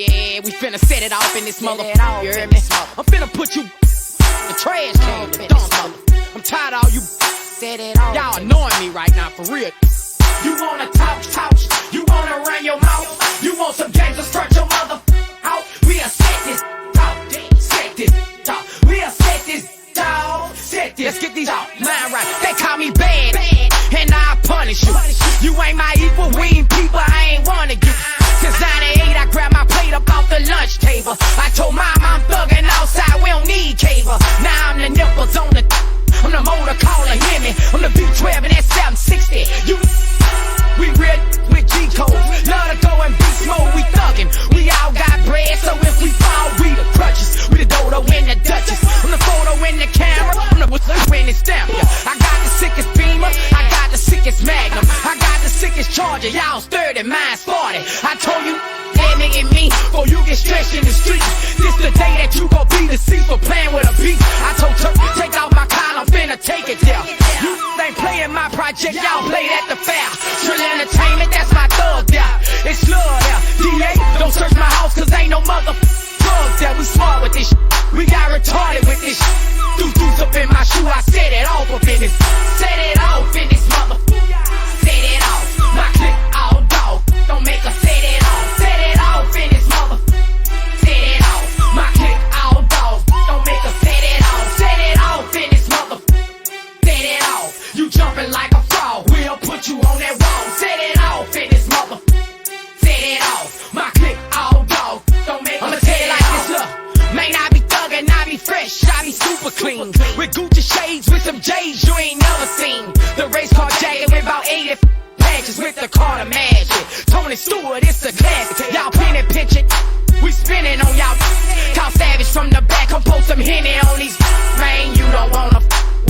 Yeah, we finna set it off in this motherfucker. You hear me? I'm finna put you in the trash can, the dump. I'm tired of all you y'all annoying me right now, for real. You wanna talk, you wanna run your mouth. You want some games to stretch your mother out. We'll set this talk, set this talk. We'll set this dog, set this. Let's get these mind right. They call me bad, and I punish you. You ain't my equal, we ain't people, I ain't one of you. Since 98, I grabbed my plate up off the lunch table. I told mom I'm thugging outside, we don't need cable. Now I'm the nipples on the, I'm the motor caller, hear me. I'm the B12 and that 760. We real with G-code, love to go in beast mode, we thuggin'. We all got bread, so if we fall, we the crutches. We the dodo and the duchess. I'm the photo in the camera, I'm the when it stamp ya. I got the sickest Beamer, I got the sickest Magnum, I got the sickest Charger. Y'all's 30, mine's 40. I told you, that nigga me, before you get stretched in the street. This the day that you gon' be deceased for playing with a beat. I told Turk, take off my collar, I'm finna take it there. You ain't playing my project, y'all played at the fair. Trill Entertainment, that's my thug there. It's love there. DA, don't search my house, cause ain't no mother thugs there. We smart with this shit. We got retarded with this shit. Deuce up in my shoe, I set it off up in this. Set it off in this mother. Set it off. My click all dog. Don't make us set it off. Set it off in this mother. Set it off. My click all dog. Don't make us set it off. Set it off in this mother. Set it off. You jumping like a frog. We'll put you on that wall. Set it off in this mother. Set it off. My click all dog. Don't make us set it off. Look, may not be thuggin', I be fresh, I be super clean. With Gucci shades, with some J's you ain't never seen. The race car jacket with about 80 patches with the Carter Magic. Tony Stewart, it's a classic. Y'all painted picture, we spinning on y'all. Call Savage from the back, come post some Henny on these. Man, you don't wanna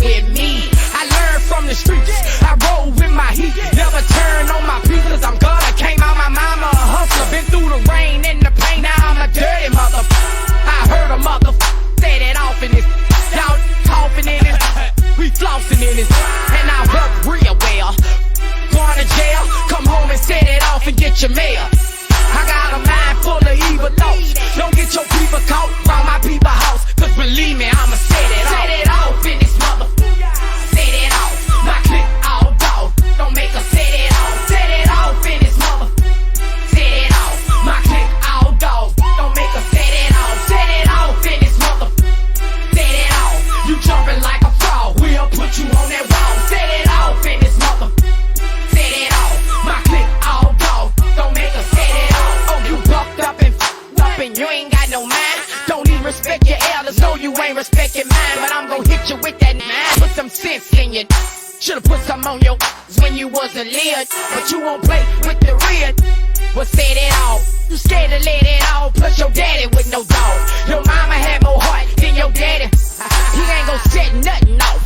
with me. I learned from the streets, I roll with my heat. Never turn on my peace, cause I'm God. I came out my mama a hustler. Been through the rain and the pain, now I'm a dirty mother. I heard a mother set it off in this. Y'all coughing in it, we flossing in this. And I work real well. Going to jail, come home and set it off and get your mail. I got a mind full of evil thoughts. Don't get your people caught round my people house. Cause believe me, I'ma set it off. Set it off in this mother. Set it off. My click all dog. Don't make us set it off. Set it off in this mother. Set it off. My click all dog. Don't make us set it off. Set it off in this mother. Set it off. You jumping like a frog. We'll put you on that wall. Set it off in this mother. Set it off. My click all dog. Don't make us set it off. Oh, you bucked up and you ain't got no mind. Don't even respect your elders. No, you ain't respecting mine. But I'm gon' hit you with that nine. Put some sense in you. Should've put some on your when you wasn't lit. But you won't play with the real. Well, set it off. You scared to let it off. Plus your daddy with no dog. Your mama had more heart than your daddy. He ain't gon' set nothing off.